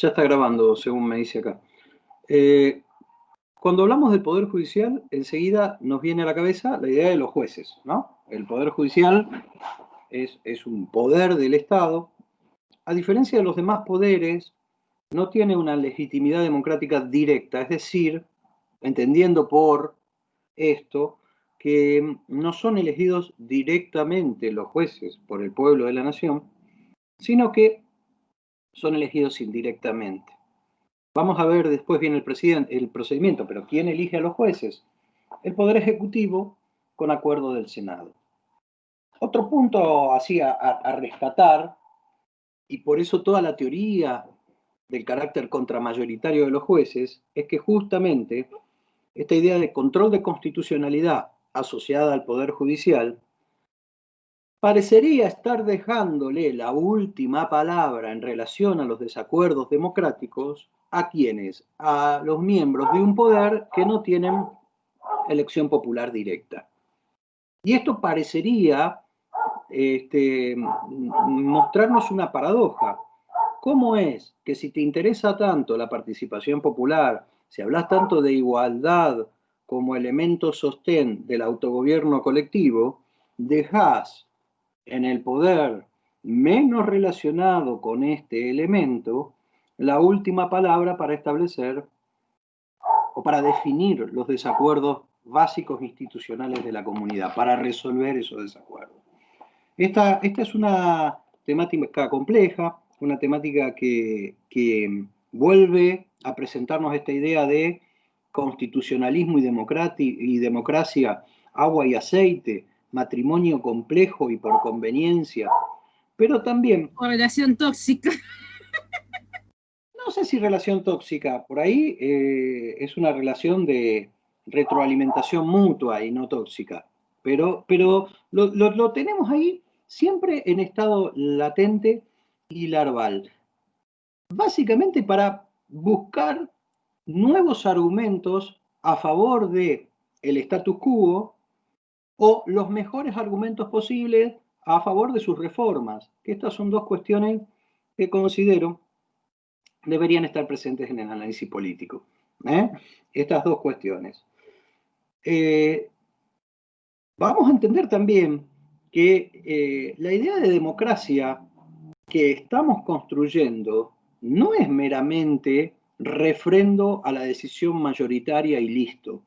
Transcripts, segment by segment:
Ya está grabando, según me dice acá. Cuando hablamos del Poder Judicial, enseguida nos viene a la cabeza la idea de los jueces, ¿no? El Poder Judicial es un poder del Estado. A diferencia de los demás poderes, no tiene una legitimidad democrática directa, es decir, entendiendo por esto que no son elegidos directamente los jueces por el pueblo de la nación, sino que son elegidos indirectamente. Vamos a ver después bien el procedimiento, pero ¿quién elige a los jueces? El Poder Ejecutivo con acuerdo del Senado. Otro punto así a rescatar, y por eso toda la teoría del carácter contramayoritario de los jueces, es que justamente esta idea de control de constitucionalidad asociada al Poder Judicial parecería estar dejándole la última palabra en relación a los desacuerdos democráticos ¿a quiénes? A los miembros de un poder que no tienen elección popular directa. Y esto parecería mostrarnos una paradoja. ¿Cómo es que si te interesa tanto la participación popular, si hablas tanto de igualdad como elemento sostén del autogobierno colectivo, dejás en el poder menos relacionado con este elemento la última palabra para establecer o para definir los desacuerdos básicos institucionales de la comunidad, para resolver esos desacuerdos? Esta es una temática compleja, una temática que vuelve a presentarnos esta idea de constitucionalismo y democracia, agua y aceite, matrimonio complejo y por conveniencia, pero también, Relación tóxica. no sé si relación tóxica, por ahí es una relación de retroalimentación mutua y no tóxica, pero lo tenemos ahí siempre en estado latente y larval, básicamente para buscar nuevos argumentos a favor de el status quo o los mejores argumentos posibles a favor de sus reformas, que estas son dos cuestiones que considero deberían estar presentes en el análisis político. Estas dos cuestiones. Vamos a entender también que la idea de democracia que estamos construyendo no es meramente refrendo a la decisión mayoritaria y listo.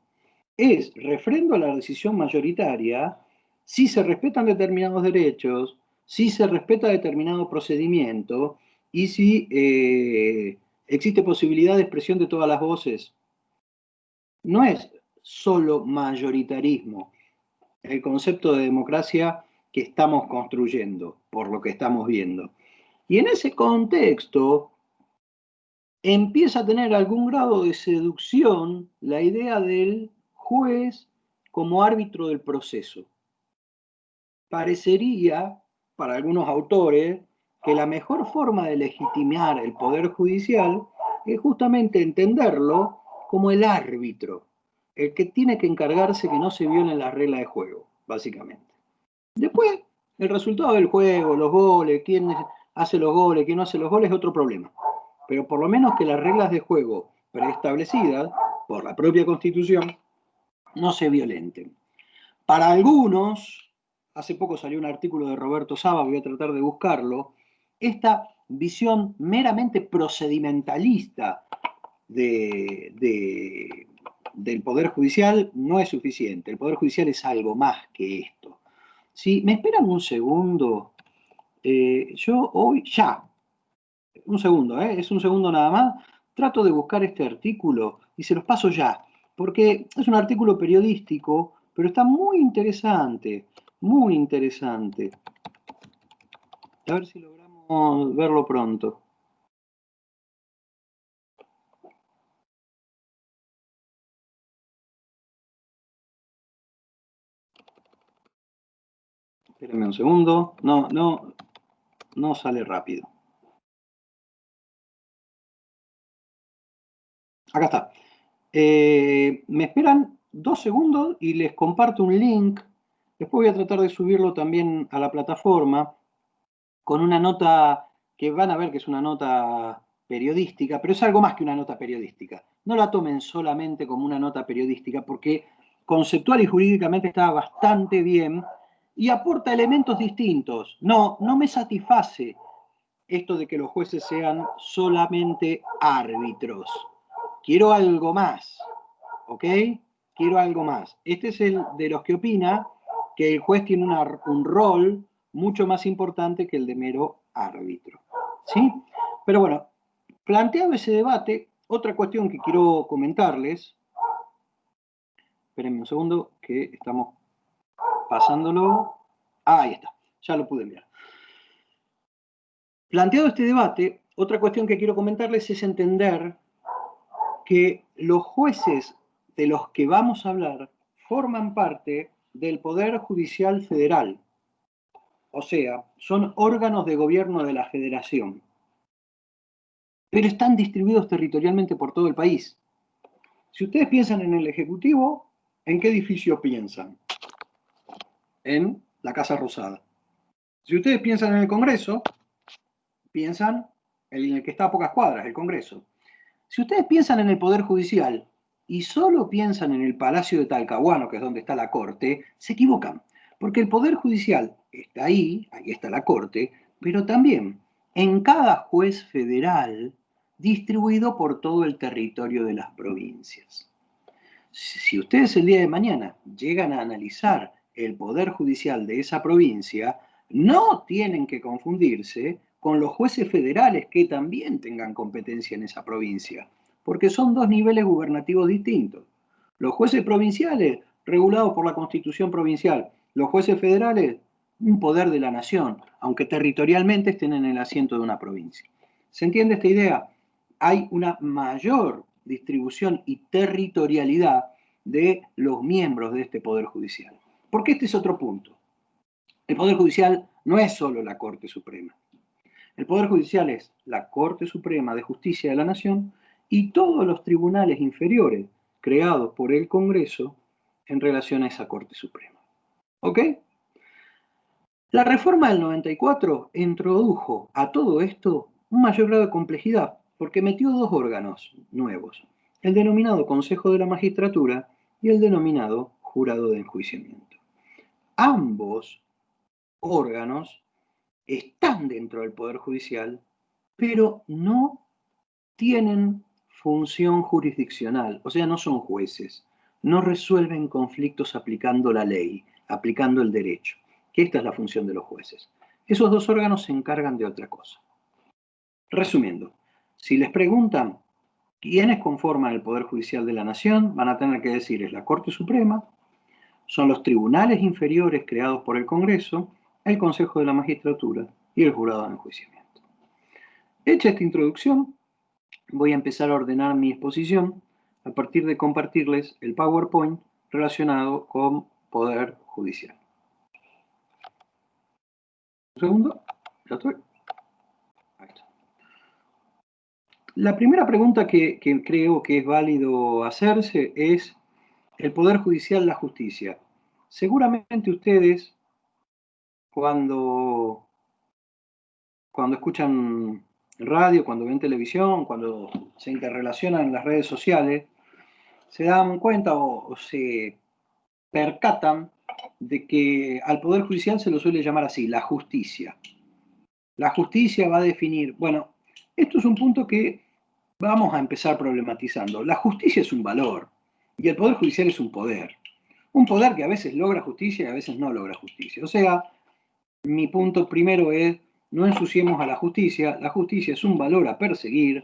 Es refrendo a la decisión mayoritaria si se respetan determinados derechos, si se respeta determinado procedimiento y si existe posibilidad de expresión de todas las voces. No es solo mayoritarismo el concepto de democracia que estamos construyendo, por lo que estamos viendo. Y en ese contexto empieza a tener algún grado de seducción la idea del juez como árbitro del proceso. Parecería, para algunos autores, que la mejor forma de legitimar el Poder Judicial es justamente entenderlo como el árbitro, el que tiene que encargarse que no se violen las reglas de juego, básicamente. Después, el resultado del juego, los goles, quién hace los goles, quién no hace los goles, es otro problema. Pero por lo menos que las reglas de juego preestablecidas por la propia Constitución no se violenten. Para algunos, hace poco salió un artículo de Roberto Saba, voy a tratar de buscarlo, esta visión meramente procedimentalista del Poder Judicial no es suficiente. El Poder Judicial es algo más que esto. Si me esperan un segundo, yo hoy, ya, un segundo, es un segundo nada más, trato de buscar este artículo y se los paso ya, porque es un artículo periodístico, pero está muy interesante, muy interesante. A ver si logramos verlo pronto. Espérenme un segundo, no sale rápido. Acá está. Me esperan 2 segundos y les comparto un link. Después voy a tratar de subirlo también a la plataforma con una nota que van a ver que es una nota periodística, pero es algo más que una nota periodística. No la tomen solamente como una nota periodística, porque conceptual y jurídicamente está bastante bien y aporta elementos distintos. No me satisface esto de que los jueces sean solamente árbitros. Quiero algo más, ¿ok? Quiero algo más. Este es el de los que opina que el juez tiene un rol mucho más importante que el de mero árbitro, ¿sí? Pero bueno, planteado ese debate, otra cuestión que quiero comentarles, espérenme un segundo, que estamos pasándolo. Ahí está, ya lo pude enviar. Planteado este debate, otra cuestión que quiero comentarles es entender que los jueces de los que vamos a hablar forman parte del Poder Judicial Federal, o sea, son órganos de gobierno de la Federación, pero están distribuidos territorialmente por todo el país. Si ustedes piensan en el Ejecutivo, ¿en qué edificio piensan? En la Casa Rosada. Si ustedes piensan en el Congreso, piensan en el que está a pocas cuadras, el Congreso. Si ustedes piensan en el Poder Judicial y solo piensan en el Palacio de Talcahuano, que es donde está la Corte, se equivocan. Porque el Poder Judicial está ahí está la Corte, pero también en cada juez federal distribuido por todo el territorio de las provincias. Si ustedes el día de mañana llegan a analizar el Poder Judicial de esa provincia, no tienen que confundirse con los jueces federales que también tengan competencia en esa provincia, porque son dos niveles gubernativos distintos. Los jueces provinciales, regulados por la Constitución provincial, los jueces federales, un poder de la nación, aunque territorialmente estén en el asiento de una provincia. ¿Se entiende esta idea? Hay una mayor distribución y territorialidad de los miembros de este Poder Judicial. Porque este es otro punto. El Poder Judicial no es solo la Corte Suprema. El Poder Judicial es la Corte Suprema de Justicia de la Nación y todos los tribunales inferiores creados por el Congreso en relación a esa Corte Suprema. ¿Ok? La reforma del 94 introdujo a todo esto un mayor grado de complejidad porque metió dos órganos nuevos, el denominado Consejo de la Magistratura y el denominado Jurado de Enjuiciamiento. Ambos órganos están dentro del Poder Judicial, pero no tienen función jurisdiccional, o sea, no son jueces, no resuelven conflictos aplicando la ley, aplicando el derecho, que esta es la función de los jueces. Esos dos órganos se encargan de otra cosa. Resumiendo, si les preguntan quiénes conforman el Poder Judicial de la Nación, van a tener que decir es la Corte Suprema, son los tribunales inferiores creados por el Congreso, el Consejo de la Magistratura y el Jurado de Enjuiciamiento. Hecha esta introducción, voy a empezar a ordenar mi exposición a partir de compartirles el PowerPoint relacionado con Poder Judicial. Un segundo, ya estoy. Ahí está. La primera pregunta que creo que es válido hacerse es el Poder Judicial, la justicia. Seguramente ustedes, cuando escuchan radio, cuando ven televisión, cuando se interrelacionan en las redes sociales, se dan cuenta o se percatan de que al Poder Judicial se lo suele llamar así, la justicia. La justicia va a definir, bueno, esto es un punto que vamos a empezar problematizando. La justicia es un valor y el Poder Judicial es un poder. Un poder que a veces logra justicia y a veces no logra justicia. O sea, mi punto primero es, no ensuciemos a la justicia es un valor a perseguir,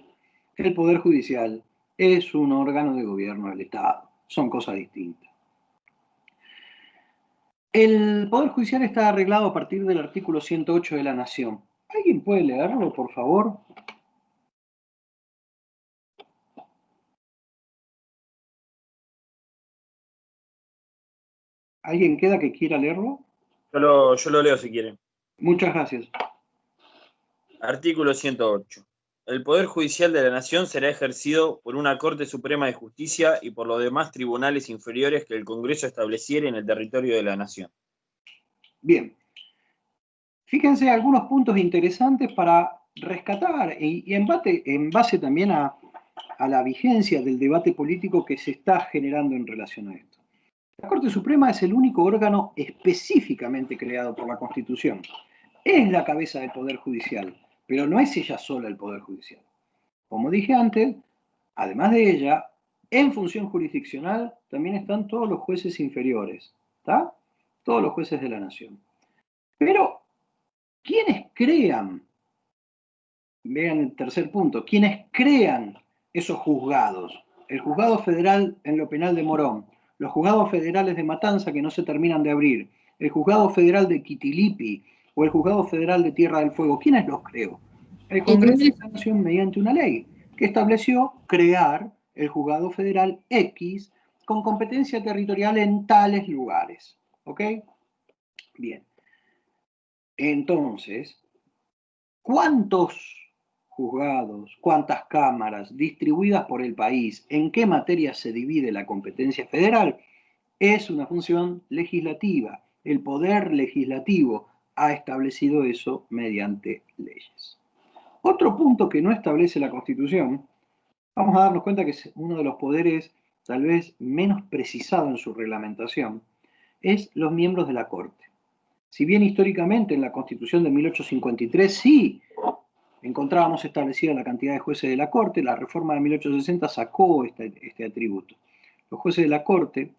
el Poder Judicial es un órgano de gobierno del Estado, son cosas distintas. El Poder Judicial está arreglado a partir del artículo 108 de la Nación. ¿Alguien puede leerlo, por favor? ¿Alguien queda que quiera leerlo? Yo lo leo si quieren. Muchas gracias. Artículo 108. El Poder Judicial de la Nación será ejercido por una Corte Suprema de Justicia y por los demás tribunales inferiores que el Congreso estableciere en el territorio de la Nación. Bien. Fíjense algunos puntos interesantes para rescatar y en base también a la vigencia del debate político que se está generando en relación a esto. La Corte Suprema es el único órgano específicamente creado por la Constitución. Es la cabeza del Poder Judicial, pero no es ella sola el Poder Judicial. Como dije antes, además de ella, en función jurisdiccional también están todos los jueces inferiores, ¿está? Todos los jueces de la nación. Pero, ¿quiénes crean? Vean el tercer punto. ¿Quiénes crean esos juzgados? El juzgado federal en lo penal de Morón, los juzgados federales de Matanza que no se terminan de abrir, el juzgado federal de Quitilipi o el juzgado federal de Tierra del Fuego. ¿Quiénes los creó? El Congreso de la Nación mediante una ley que estableció crear el juzgado federal X con competencia territorial en tales lugares. ¿Ok? Bien. Entonces, ¿cuántos juzgados, cuántas cámaras distribuidas por el país, en qué materia se divide la competencia federal? Es una función legislativa. El poder legislativo ha establecido eso mediante leyes. Otro punto que no establece la Constitución, vamos a darnos cuenta que es uno de los poderes tal vez menos precisado en su reglamentación, es los miembros de la Corte. Si bien históricamente en la Constitución de 1853 sí encontrábamos establecida la cantidad de jueces de la Corte, la reforma de 1860 sacó este atributo. Los jueces de la Corte,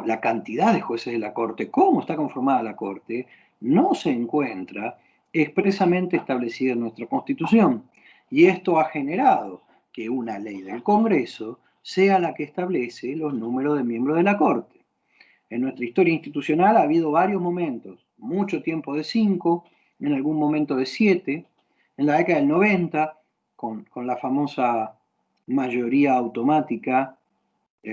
la cantidad de jueces de la Corte, cómo está conformada la Corte, no se encuentra expresamente establecida en nuestra Constitución. Y esto ha generado que una ley del Congreso sea la que establece los números de miembros de la Corte. En nuestra historia institucional ha habido varios momentos, mucho tiempo de 5, en algún momento de 7, en la década del 90, con la famosa mayoría automática,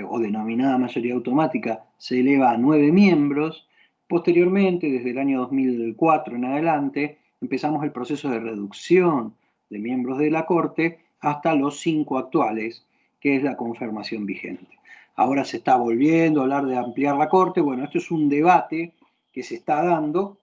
o denominada mayoría automática, se eleva a 9 miembros. Posteriormente, desde el año 2004 en adelante, empezamos el proceso de reducción de miembros de la Corte hasta los 5 actuales, que es la confirmación vigente. Ahora se está volviendo a hablar de ampliar la Corte. Bueno, esto es un debate que se está dando.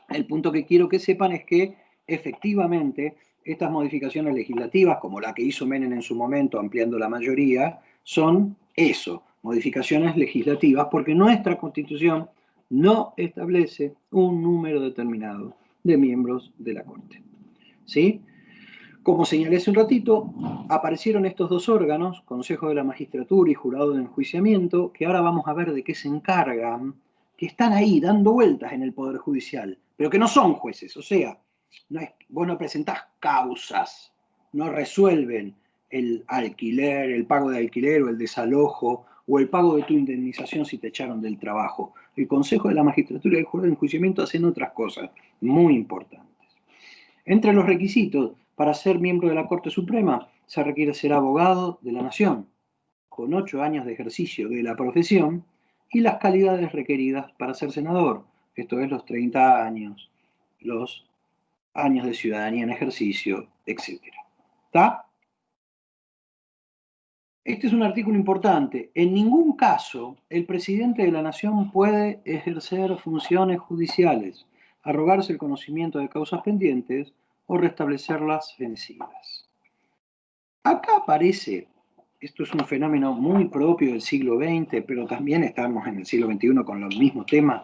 El punto que quiero que sepan es que efectivamente estas modificaciones legislativas, como la que hizo Menem en su momento ampliando la mayoría, son eso, modificaciones legislativas, porque nuestra Constitución no establece un número determinado de miembros de la Corte. ¿Sí? Como señalé hace un ratito, aparecieron estos dos órganos, Consejo de la Magistratura y Jurado de Enjuiciamiento, que ahora vamos a ver de qué se encargan, que están ahí dando vueltas en el Poder Judicial, pero que no son jueces, o sea, vos no presentás causas, no resuelven el alquiler, el pago de alquiler o el desalojo o el pago de tu indemnización si te echaron del trabajo. El Consejo de la Magistratura y el Jurado de Enjuiciamiento hacen otras cosas muy importantes. Entre los requisitos para ser miembro de la Corte Suprema se requiere ser abogado de la Nación, con 8 años de ejercicio de la profesión y las calidades requeridas para ser senador, esto es los 30 años, los años de ciudadanía en ejercicio, etc. ¿Está? Este es un artículo importante. En ningún caso el presidente de la Nación puede ejercer funciones judiciales, arrogarse el conocimiento de causas pendientes o restablecerlas vencidas. Acá aparece, esto es un fenómeno muy propio del siglo XX, pero también estamos en el siglo XXI con los mismos temas,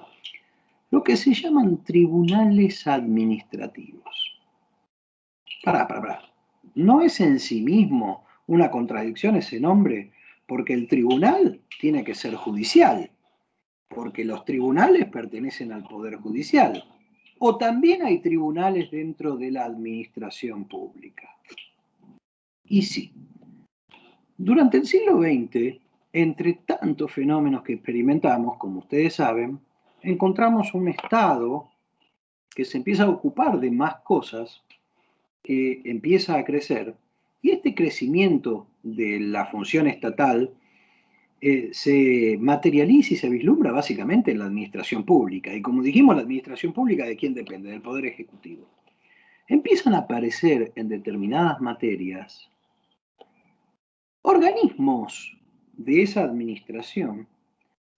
lo que se llaman tribunales administrativos. Pará. ¿No es en sí mismo una contradicción ese nombre? Porque el tribunal tiene que ser judicial, porque los tribunales pertenecen al Poder Judicial. O también hay tribunales dentro de la administración pública. Y sí, durante el siglo XX, entre tantos fenómenos que experimentamos, como ustedes saben, encontramos un Estado que se empieza a ocupar de más cosas, que empieza a crecer, y este crecimiento de la función estatal se materializa y se vislumbra básicamente en la administración pública. Y como dijimos, la administración pública, ¿de quién depende? Del Poder Ejecutivo. Empiezan a aparecer en determinadas materias organismos de esa administración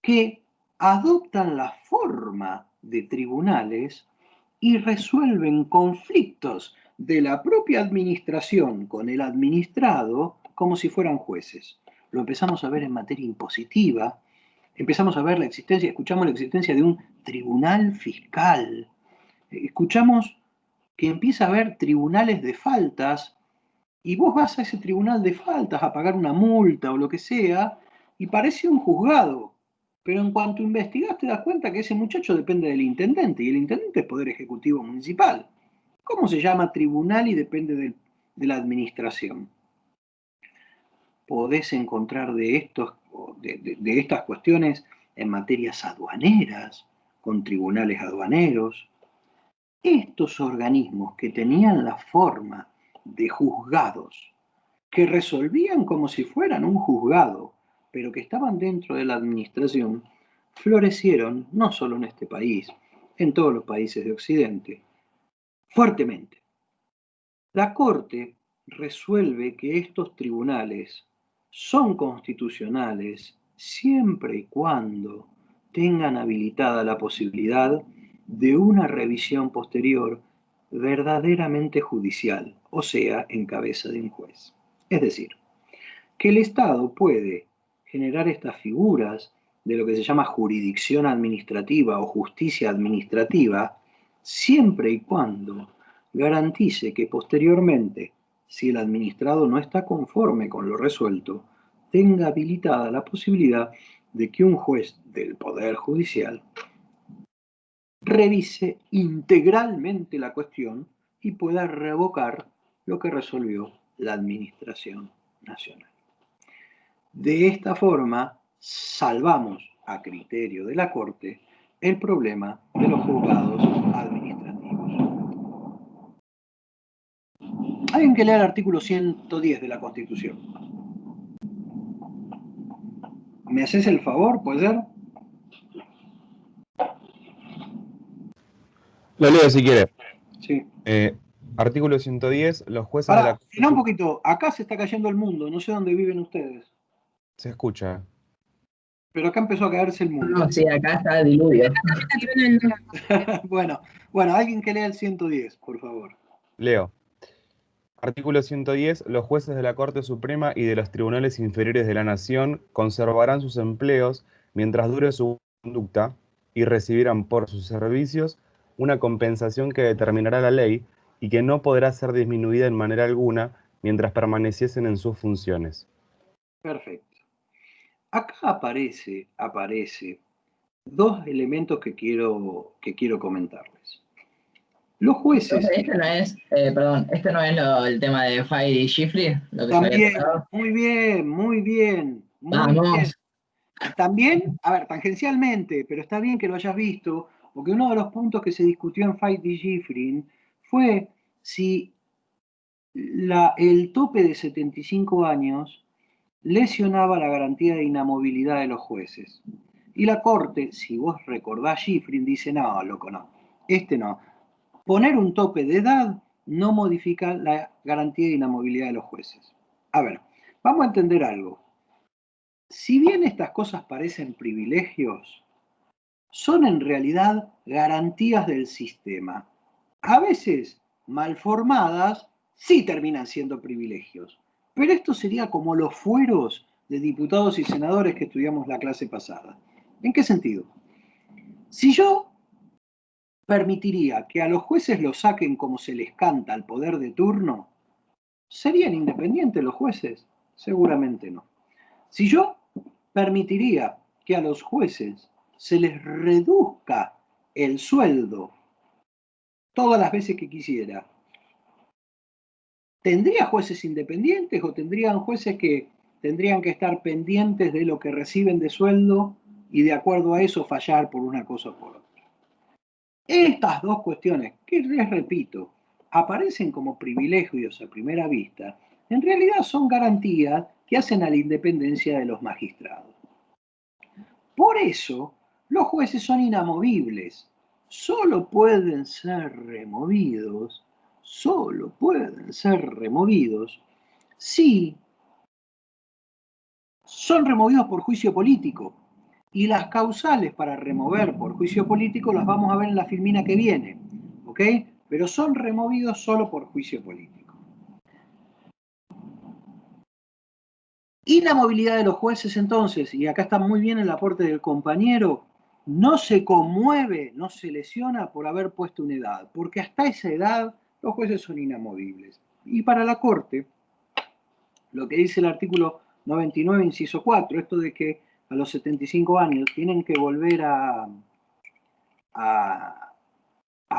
que adoptan la forma de tribunales y resuelven conflictos de la propia administración con el administrado como si fueran jueces. Lo empezamos a ver en materia impositiva, empezamos a ver la existencia, escuchamos la existencia de un tribunal fiscal, escuchamos que empieza a haber tribunales de faltas y vos vas a ese tribunal de faltas a pagar una multa o lo que sea y parece un juzgado. Pero en cuanto investigás te das cuenta que ese muchacho depende del intendente y el intendente es Poder Ejecutivo Municipal. ¿Cómo se llama tribunal y depende de la administración? Podés encontrar de estas cuestiones en materias aduaneras, con tribunales aduaneros. Estos organismos que tenían la forma de juzgados, que resolvían como si fueran un juzgado, pero que estaban dentro de la administración, florecieron no solo en este país, en todos los países de Occidente, fuertemente. La Corte resuelve que estos tribunales son constitucionales siempre y cuando tengan habilitada la posibilidad de una revisión posterior verdaderamente judicial, o sea, en cabeza de un juez. Es decir, que el Estado puede generar estas figuras de lo que se llama jurisdicción administrativa o justicia administrativa, siempre y cuando garantice que posteriormente, si el administrado no está conforme con lo resuelto, tenga habilitada la posibilidad de que un juez del Poder Judicial revise integralmente la cuestión y pueda revocar lo que resolvió la Administración Nacional. De esta forma, salvamos, a criterio de la Corte, el problema de los juzgados administrativos. Alguien que lea el artículo 110 de la Constitución. ¿Me haces el favor? ¿Puede ser? Lo leo si quiere. Sí. Artículo 110. Los jueces de la Corte. Frena un poquito. Acá se está cayendo el mundo. No sé dónde viven ustedes. Se escucha. Pero acá empezó a caerse el mundo. No, sí, acá está el diluvio. Bueno, alguien que lea el 110, por favor. Leo. Artículo 110. Los jueces de la Corte Suprema y de los tribunales inferiores de la Nación conservarán sus empleos mientras dure su conducta y recibirán por sus servicios una compensación que determinará la ley y que no podrá ser disminuida en manera alguna mientras permaneciesen en sus funciones. Perfecto. Acá aparece dos elementos que quiero comentarles. Los jueces... Este no es, este no es el tema de Fay y Schifrin. También, muy bien. Vamos. También, a ver, tangencialmente, pero está bien que lo hayas visto, porque uno de los puntos que se discutió en Fay y Schifrin fue si el tope de 75 años lesionaba la garantía de inamovilidad de los jueces. Y la Corte, si vos recordás Schifrin, dice, no, loco, no, no. Poner un tope de edad no modifica la garantía de inamovilidad de los jueces. A ver, vamos a entender algo. Si bien estas cosas parecen privilegios, son en realidad garantías del sistema. A veces, mal formadas, sí terminan siendo privilegios. Pero esto sería como los fueros de diputados y senadores que estudiamos la clase pasada. ¿En qué sentido? Si yo permitiría que a los jueces los saquen como se les canta al poder de turno, ¿serían independientes los jueces? Seguramente no. Si yo permitiría que a los jueces se les reduzca el sueldo todas las veces que quisiera, ¿tendría jueces independientes o tendrían jueces que tendrían que estar pendientes de lo que reciben de sueldo y de acuerdo a eso fallar por una cosa o por otra? Estas dos cuestiones, que les repito, aparecen como privilegios a primera vista, en realidad son garantías que hacen a la independencia de los magistrados. Por eso, los jueces son inamovibles. Solo pueden ser removidos si son removidos por juicio político. Y las causales para remover por juicio político las vamos a ver en la filmina que viene. ¿ok? Pero son removidos solo por juicio político. Inamovilidad de los jueces, entonces, y acá está muy bien el aporte del compañero, no se conmueve, no se lesiona por haber puesto una edad, porque hasta esa edad los jueces son inamovibles. Y para la Corte, lo que dice el artículo 99, inciso 4, esto de que a los 75 años tienen que volver a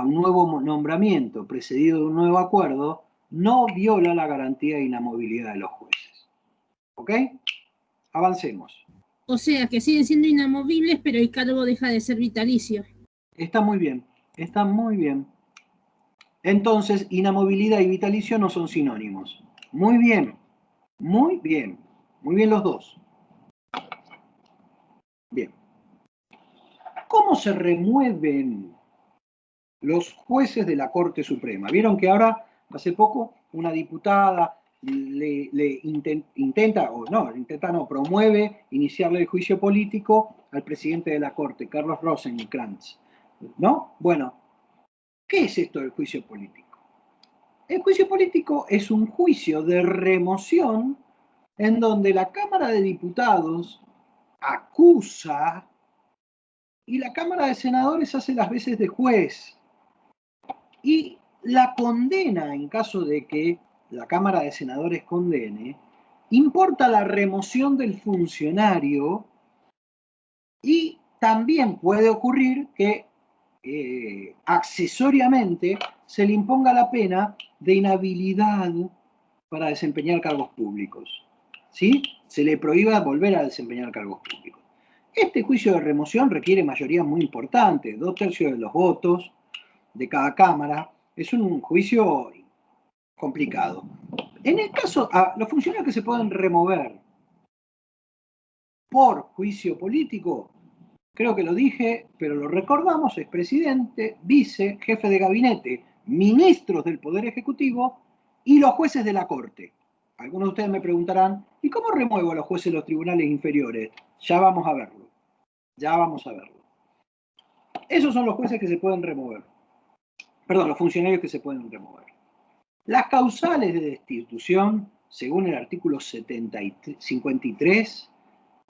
un nuevo nombramiento precedido de un nuevo acuerdo, no viola la garantía de inamovilidad de los jueces. ¿Ok? Avancemos. O sea, que siguen siendo inamovibles, pero el cargo deja de ser vitalicio. Está muy bien, está muy bien. Entonces, inamovilidad y vitalicio no son sinónimos. Muy bien, muy bien. Muy bien los dos. Bien. ¿Cómo se remueven los jueces de la Corte Suprema? Vieron que ahora, hace poco, una diputada promueve iniciarle el juicio político al presidente de la Corte, Carlos Rosenkrantz. ¿No? Bueno, ¿qué es esto del juicio político? El juicio político es un juicio de remoción en donde la Cámara de Diputados acusa y la Cámara de Senadores hace las veces de juez. Y la condena, en caso de que la Cámara de Senadores condene, importa la remoción del funcionario y también puede ocurrir que accesoriamente se le imponga la pena de inhabilidad para desempeñar cargos públicos. ¿Sí? Se le prohíba volver a desempeñar cargos públicos. Este juicio de remoción requiere mayorías muy importantes, 2/3 de los votos de cada Cámara. Es un juicio complicado. En el caso, los funcionarios que se pueden remover por juicio político, creo que lo dije, pero lo recordamos, es presidente, vice, jefe de gabinete, ministros del Poder Ejecutivo y los jueces de la Corte. Algunos de ustedes me preguntarán, ¿y cómo remuevo a los jueces de los tribunales inferiores? Ya vamos a verlo. Ya vamos a verlo. Esos son los jueces que se pueden remover. Perdón, los funcionarios que se pueden remover. Las causales de destitución, según el artículo 53,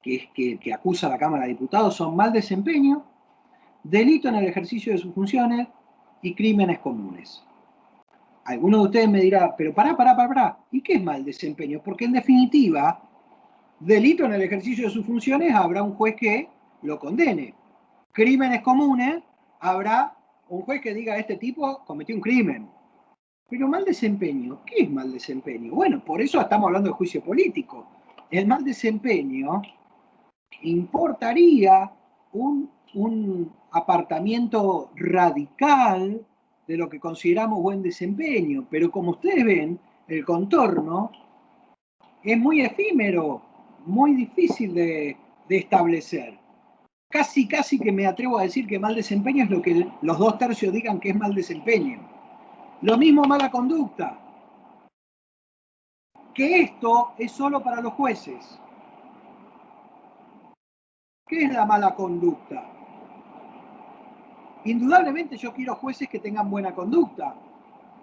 que acusa a la Cámara de Diputados, son mal desempeño, delito en el ejercicio de sus funciones y crímenes comunes. Alguno de ustedes me dirá, pero pará, ¿y qué es mal desempeño? Porque en definitiva, delito en el ejercicio de sus funciones habrá un juez que lo condene. Crímenes comunes, habrá un juez que diga, este tipo cometió un crimen. Pero mal desempeño, ¿qué es mal desempeño? Bueno, por eso estamos hablando de juicio político. El mal desempeño importaría un apartamiento radical de lo que consideramos buen desempeño, pero como ustedes ven, el contorno es muy efímero, muy difícil de establecer. Casi que me atrevo a decir que mal desempeño es lo que los 2/3 digan que es mal desempeño. Lo mismo mala conducta, que esto es solo para los jueces. ¿Qué es la mala conducta? Indudablemente yo quiero jueces que tengan buena conducta,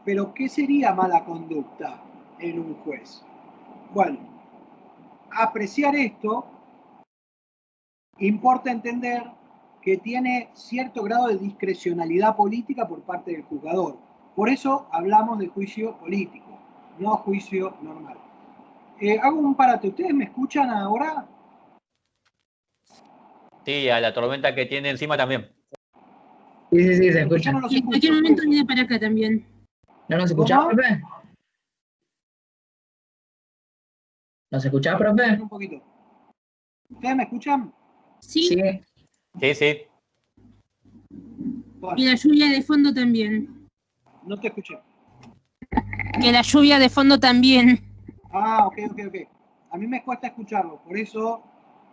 pero ¿qué sería mala conducta en un juez? Bueno, apreciar esto importa entender que tiene cierto grado de discrecionalidad política por parte del juzgador. Por eso hablamos de juicio político, no juicio normal. Hago un parate. ¿Ustedes me escuchan ahora? Sí, a la tormenta que tiene encima también. Sí, se Yo escucha. no los Y en escucho. cualquier momento viene para acá también. ¿No nos escuchás, ¿Cómo? profe? ¿Nos escuchás, profe? Un poquito. ¿Ustedes me escuchan? Sí, Sí. Sí, sí. Bueno, y la lluvia de fondo también. no te escuché. Que la lluvia de fondo también. Ah, ok. A mí me cuesta escucharlo, por eso,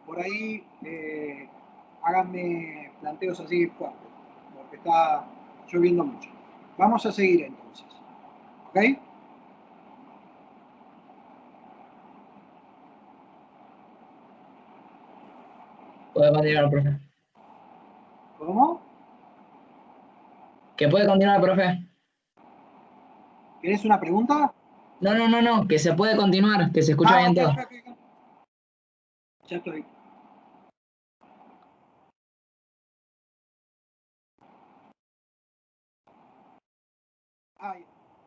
por ahí, háganme planteos así fuertes, porque está lloviendo mucho. Vamos a seguir entonces. ¿Ok? Podemos llegar, profe. ¿Cómo? Que puede continuar, profe. ¿Querés una pregunta? No, que se puede continuar, que se escucha bien ok, todo. ok. Ya estoy.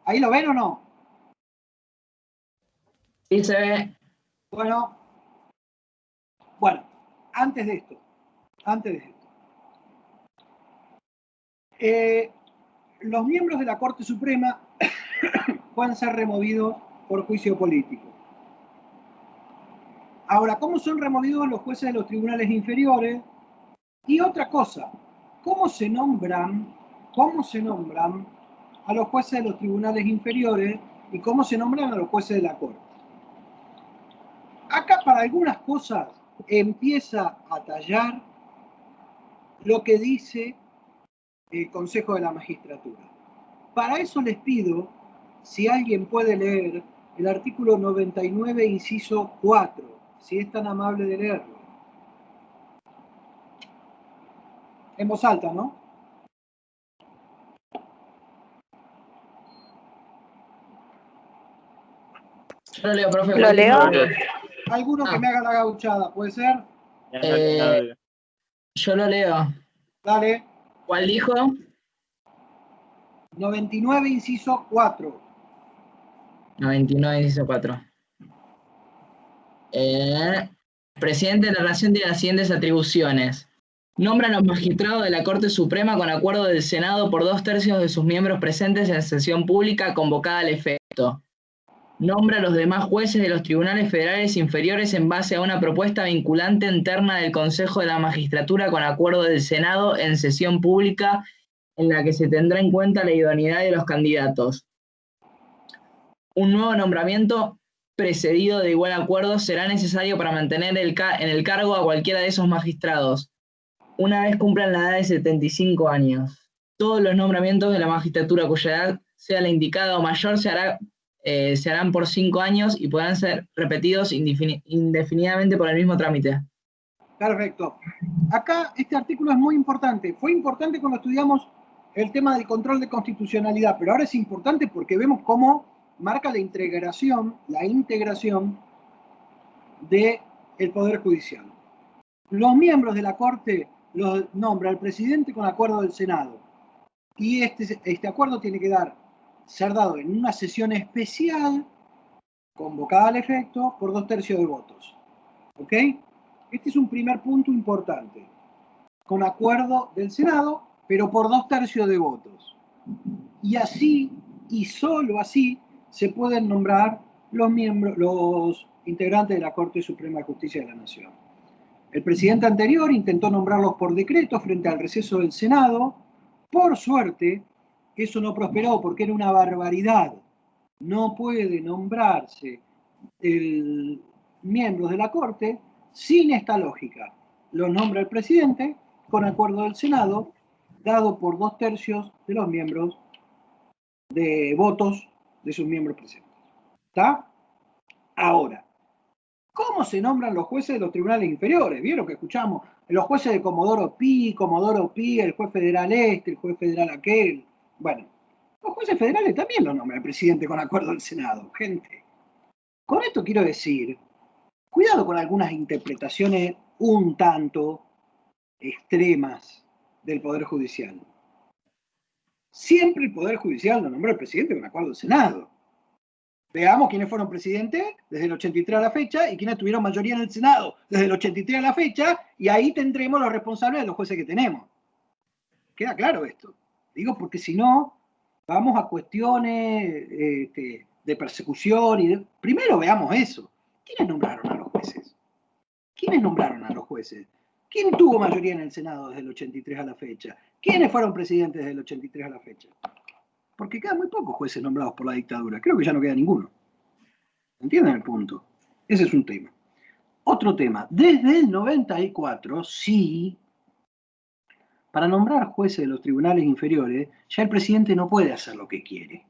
¿Ahí lo ven o no? Sí se ve. Bueno, antes de esto, los miembros de la Corte Suprema pueden ser removidos por juicio político. Ahora, ¿cómo son removidos los jueces de los tribunales inferiores? Y otra cosa, ¿cómo se nombran a los jueces de los tribunales inferiores y cómo se nombran a los jueces de la Corte? Acá para algunas cosas empieza a tallar lo que dice el Consejo de la Magistratura. Para eso les pido, si alguien puede leer el artículo 99, inciso 4, si es tan amable de leerlo. En voz alta, ¿no? Yo lo leo, profe. ¿Lo leo? Alguno que me haga la gauchada, ¿puede ser? Yo lo leo. Dale. ¿Cuál dijo? 99, inciso 4. 99, inciso 4. Presidente de la Nación tiene las siguientes atribuciones. Nombra a los magistrados de la Corte Suprema con acuerdo del Senado por 2/3 de sus miembros presentes en sesión pública convocada al efecto. Nombra a los demás jueces de los tribunales federales inferiores en base a una propuesta vinculante interna del Consejo de la Magistratura con acuerdo del Senado en sesión pública en la que se tendrá en cuenta la idoneidad de los candidatos. Un nuevo nombramiento precedido de igual acuerdo será necesario para mantener en el cargo a cualquiera de esos magistrados, una vez cumplan la edad de 75 años. Todos los nombramientos de la magistratura cuya edad sea la indicada o mayor se harán por 5 años y podrán ser repetidos indefinidamente por el mismo trámite. Perfecto. Acá este artículo es muy importante. Fue importante cuando estudiamos el tema del control de constitucionalidad, pero ahora es importante porque vemos cómo marca la integración del Poder Judicial. Los miembros de la Corte los nombra el presidente con acuerdo del Senado. Y este acuerdo tiene que ser dado en una sesión especial, convocada al efecto, por 2/3 de votos. ¿Ok? Este es un primer punto importante. Con acuerdo del Senado, pero por 2/3 de votos. Y así, y solo así, se pueden nombrar los integrantes de la Corte Suprema de Justicia de la Nación. El presidente anterior intentó nombrarlos por decreto frente al receso del Senado. Por suerte, eso no prosperó porque era una barbaridad. No puede nombrarse miembros de la Corte sin esta lógica. Los nombra el presidente con acuerdo del Senado, dado por 2/3 de los miembros de votos de sus miembros presentes. ¿Está? Ahora, ¿cómo se nombran los jueces de los tribunales inferiores? ¿Vieron que escuchamos? Los jueces de Comodoro Pi, el juez federal el juez federal aquel. Bueno, los jueces federales también los nombra el presidente con acuerdo del Senado, gente. Con esto quiero decir, cuidado con algunas interpretaciones un tanto extremas del Poder Judicial. Siempre el Poder Judicial lo nombró el presidente con acuerdo del Senado. Veamos quiénes fueron presidentes desde el 83 a la fecha y quiénes tuvieron mayoría en el Senado desde el 83 a la fecha, y ahí tendremos los responsables de los jueces que tenemos. ¿Queda claro esto? Digo porque si no, vamos a cuestiones de persecución. Primero veamos eso. ¿Quiénes nombraron a los jueces? ¿Quiénes nombraron a los jueces? ¿Quién tuvo mayoría en el Senado desde el 83 a la fecha? ¿Quiénes fueron presidentes desde el 83 a la fecha? Porque quedan muy pocos jueces nombrados por la dictadura. Creo que ya no queda ninguno. ¿Entienden el punto? Ese es un tema. Otro tema. Desde el 94, sí, para nombrar jueces de los tribunales inferiores, ya el presidente no puede hacer lo que quiere.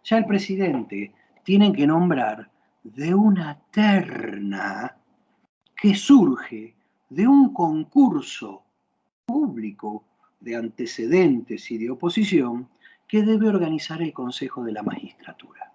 Ya el presidente tiene que nombrar de una terna que surge de un concurso público de antecedentes y de oposición que debe organizar el Consejo de la Magistratura.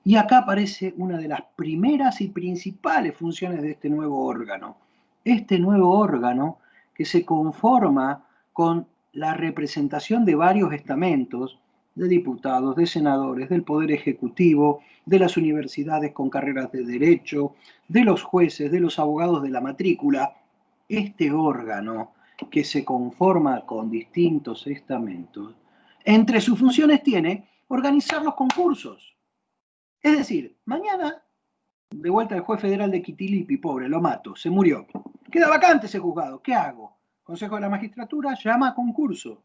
Y acá aparece una de las primeras y principales funciones de este nuevo órgano. Este nuevo órgano que se conforma con la representación de varios estamentos, de diputados, de senadores, del Poder Ejecutivo, de las universidades con carreras de Derecho, de los jueces, de los abogados de la matrícula. Este órgano que se conforma con distintos estamentos, entre sus funciones tiene organizar los concursos. Es decir, mañana, de vuelta el juez federal de Quitilipi, pobre, lo mato, se murió. Queda vacante ese juzgado, ¿qué hago? Consejo de la Magistratura llama a concurso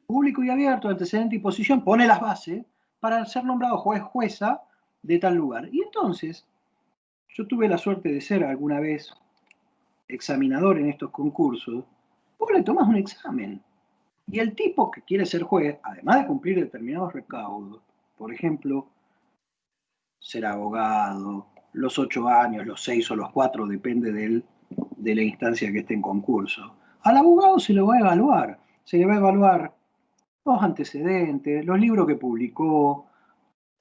público y abierto, antecedente y posición, pone las bases para ser nombrado jueza de tal lugar. Y entonces, yo tuve la suerte de ser alguna vez examinador en estos concursos. Vos le tomás un examen y el tipo que quiere ser juez, además de cumplir determinados recaudos, por ejemplo, ser abogado, los 8 años, los 6 o los 4, depende de la instancia que esté en concurso. Al abogado se lo va a evaluar, se le va a evaluar los antecedentes, los libros que publicó,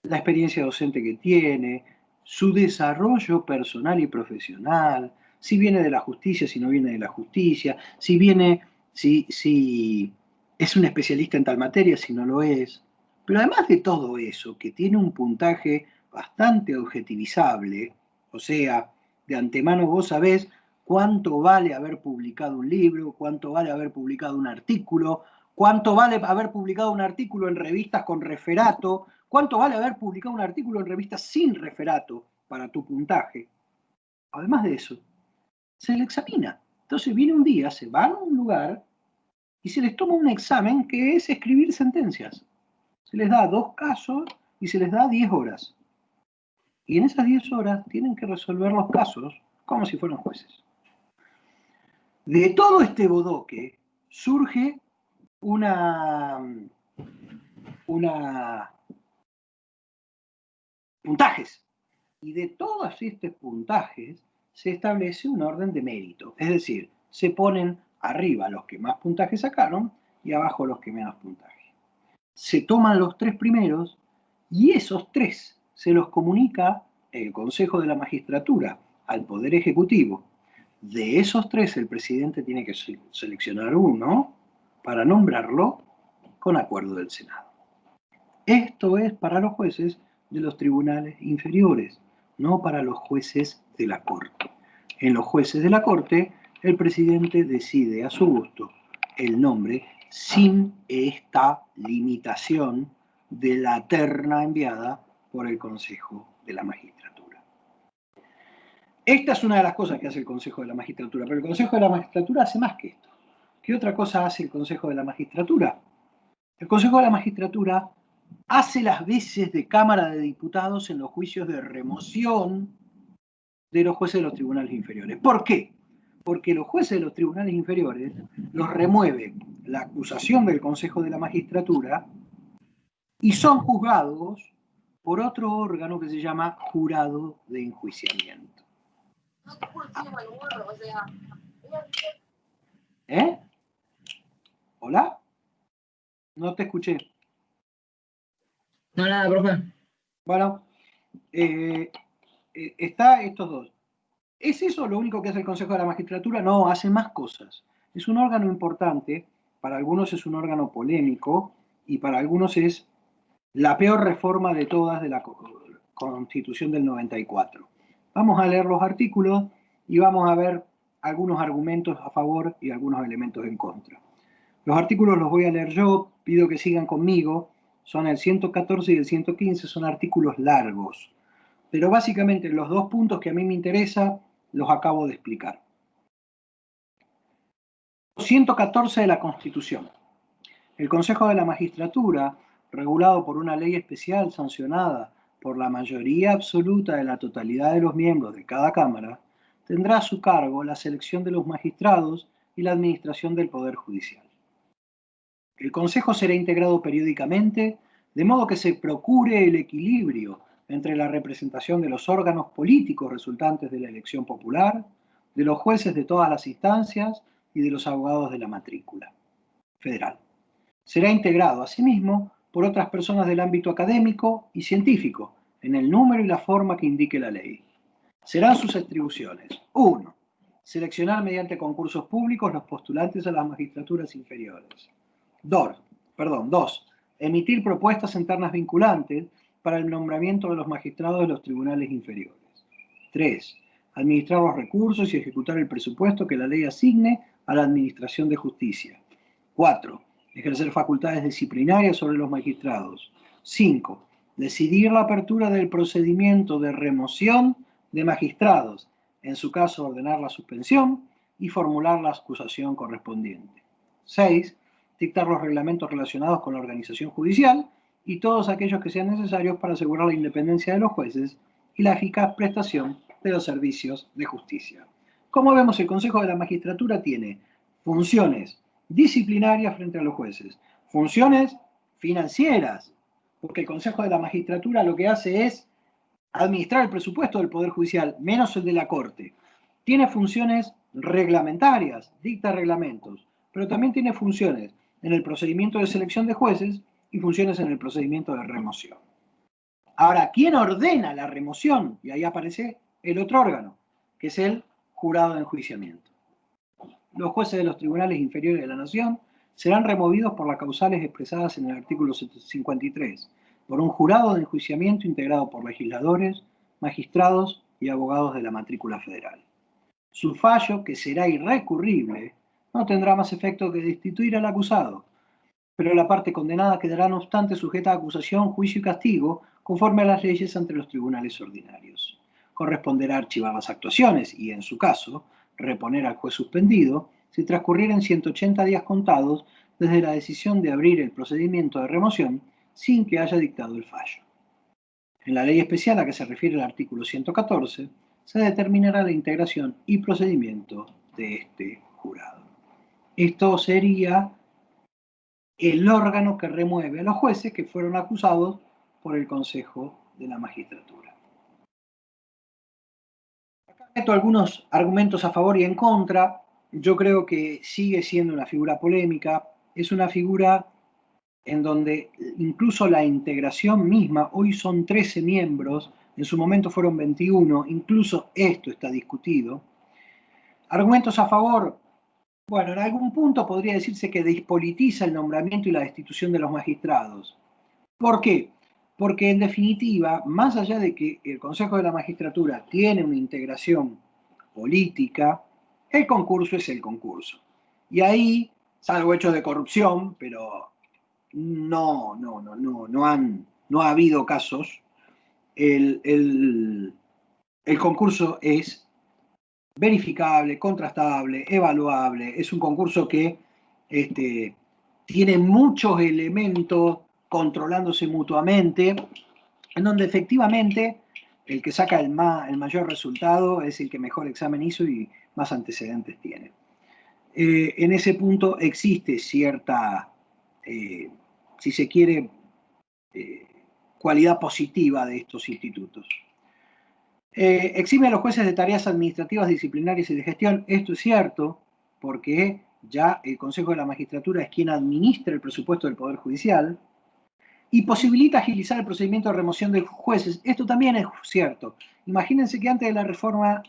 la experiencia docente que tiene, su desarrollo personal y profesional, si viene de la justicia, si no viene de la justicia, si es un especialista en tal materia, si no lo es. Pero además de todo eso, que tiene un puntaje bastante objetivizable, o sea, de antemano vos sabés cuánto vale haber publicado un libro, cuánto vale haber publicado un artículo, cuánto vale haber publicado un artículo en revistas con referato, cuánto vale haber publicado un artículo en revistas sin referato para tu puntaje. Además de eso, se le examina. Entonces viene un día, se van a un lugar y se les toma un examen que es escribir sentencias. Se les da 2 casos y se les da 10 horas. Y en esas 10 horas tienen que resolver los casos como si fueran jueces. De todo este bodoque surge puntajes. Y de todos estos puntajes se establece un orden de mérito. Es decir, se ponen arriba los que más puntajes sacaron y abajo los que menos puntaje. Se toman los 3 primeros y esos 3 se los comunica el Consejo de la Magistratura al Poder Ejecutivo. De esos 3 el presidente tiene que seleccionar uno para nombrarlo con acuerdo del Senado. Esto es para los jueces de los tribunales inferiores, no para los jueces de la Corte. En los jueces de la Corte, el presidente decide a su gusto el nombre sin esta limitación de la terna enviada por el Consejo de la Magistratura. Esta es una de las cosas que hace el Consejo de la Magistratura, pero el Consejo de la Magistratura hace más que esto. ¿Qué otra cosa hace el Consejo de la Magistratura? El Consejo de la Magistratura hace las veces de Cámara de Diputados en los juicios de remoción de los jueces de los tribunales inferiores. ¿Por qué? Porque los jueces de los tribunales inferiores los remueve la acusación del Consejo de la Magistratura y son juzgados por otro órgano que se llama jurado de enjuiciamiento. ¿Eh? ¿Hola? No te escuché. No, nada, profe. Bueno, está estos dos. ¿Es eso lo único que hace el Consejo de la Magistratura? No, hace más cosas. Es un órgano importante, para algunos es un órgano polémico y para algunos es la peor reforma de todas de la Constitución del 94. Vamos a leer los artículos y vamos a ver algunos argumentos a favor y algunos elementos en contra. Los artículos los voy a leer yo, pido que sigan conmigo. Son el 114 y el 115, son artículos largos. Pero básicamente los 2 puntos que a mí me interesan los acabo de explicar. 114 de la Constitución. El Consejo de la Magistratura, regulado por una ley especial sancionada por la mayoría absoluta de la totalidad de los miembros de cada Cámara, tendrá a su cargo la selección de los magistrados y la administración del Poder Judicial. El Consejo será integrado periódicamente, de modo que se procure el equilibrio entre la representación de los órganos políticos resultantes de la elección popular, de los jueces de todas las instancias y de los abogados de la matrícula federal. Será integrado, asimismo, por otras personas del ámbito académico y científico, en el número y la forma que indique la ley. Serán sus atribuciones: 1. Seleccionar mediante concursos públicos los postulantes a las magistraturas inferiores. 2. Emitir propuestas en ternas vinculantes para el nombramiento de los magistrados de los tribunales inferiores. 3. Administrar los recursos y ejecutar el presupuesto que la ley asigne a la Administración de Justicia. 4. Ejercer facultades disciplinarias sobre los magistrados. 5. Decidir la apertura del procedimiento de remoción de magistrados, en su caso ordenar la suspensión y formular la acusación correspondiente. 6. Dictar los reglamentos relacionados con la organización judicial y todos aquellos que sean necesarios para asegurar la independencia de los jueces y la eficaz prestación de los servicios de justicia. Como vemos, el Consejo de la Magistratura tiene funciones disciplinarias frente a los jueces, funciones financieras, porque el Consejo de la Magistratura lo que hace es administrar el presupuesto del Poder Judicial, menos el de la Corte. Tiene funciones reglamentarias, dicta reglamentos, pero también tiene funciones en el procedimiento de selección de jueces y funciones en el procedimiento de remoción. Ahora, ¿quién ordena la remoción? Y ahí aparece el otro órgano, que es el jurado de enjuiciamiento. Los jueces de los tribunales inferiores de la Nación serán removidos por las causales expresadas en el artículo 53, por un jurado de enjuiciamiento integrado por legisladores, magistrados y abogados de la matrícula federal. Su fallo, que será irrecurrible, no tendrá más efecto que destituir al acusado, pero la parte condenada quedará no obstante sujeta a acusación, juicio y castigo conforme a las leyes ante los tribunales ordinarios. Corresponderá archivar las actuaciones y, en su caso, reponer al juez suspendido si transcurrieran 180 días contados desde la decisión de abrir el procedimiento de remoción sin que haya dictado el fallo. En la ley especial a que se refiere el artículo 114, se determinará la integración y procedimiento de este jurado. Esto sería el órgano que remueve a los jueces que fueron acusados por el Consejo de la Magistratura. Acá meto algunos argumentos a favor y en contra. Yo creo que sigue siendo una figura polémica, es una figura en donde incluso la integración misma, hoy son 13 miembros, en su momento fueron 21, incluso esto está discutido. Argumentos a favor: bueno, en algún punto podría decirse que despolitiza el nombramiento y la destitución de los magistrados. ¿Por qué? Porque en definitiva, más allá de que el Consejo de la Magistratura tiene una integración política, el concurso es el concurso. Y ahí, salvo hechos de corrupción, pero no ha habido casos, el concurso es verificable, contrastable, evaluable. Es un concurso que tiene muchos elementos controlándose mutuamente, en donde efectivamente el que saca el mayor resultado es el que mejor examen hizo y más antecedentes tiene. En ese punto existe cierta, si se quiere, cualidad positiva de estos institutos. Exime a los jueces de tareas administrativas, disciplinarias y de gestión. Esto es cierto, porque ya el Consejo de la Magistratura es quien administra el presupuesto del Poder Judicial, y posibilita agilizar el procedimiento de remoción de jueces. Esto también es cierto. Imagínense que antes de la reforma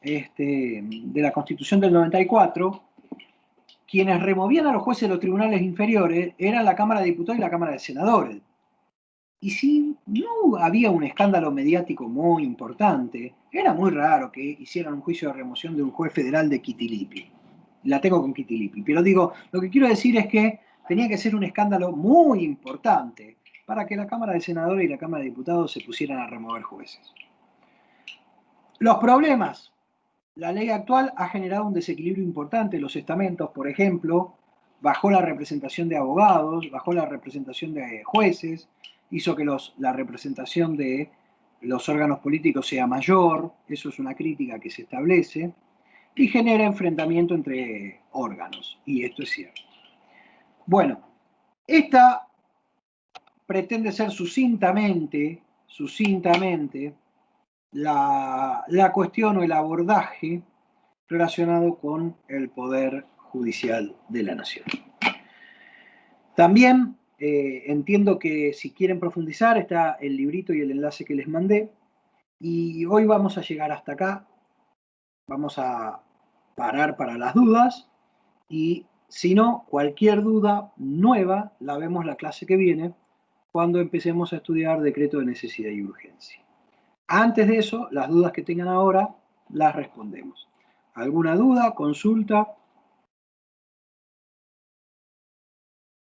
de la Constitución del 94, quienes removían a los jueces de los tribunales inferiores eran la Cámara de Diputados y la Cámara de Senadores. Y si no había un escándalo mediático muy importante, era muy raro que hicieran un juicio de remoción de un juez federal de Quitilipi. La tengo con Quitilipi. Pero digo, lo que quiero decir es que tenía que ser un escándalo muy importante para que la Cámara de Senadores y la Cámara de Diputados se pusieran a remover jueces. Los problemas. La ley actual ha generado un desequilibrio importante. Los estamentos, por ejemplo, bajó la representación de abogados, bajó la representación de jueces, hizo que la representación de los órganos políticos sea mayor. Eso es una crítica que se establece, y genera enfrentamiento entre órganos, y esto es cierto. Bueno, esta pretende ser sucintamente la cuestión o el abordaje relacionado con el Poder Judicial de la Nación. También entiendo que si quieren profundizar está el librito y el enlace que les mandé. Y hoy vamos a llegar hasta acá. Vamos a parar para las dudas. Y si no, cualquier duda nueva la vemos la clase que viene cuando empecemos a estudiar decreto de necesidad y urgencia. Antes de eso, las dudas que tengan ahora las respondemos. ¿Alguna duda, consulta?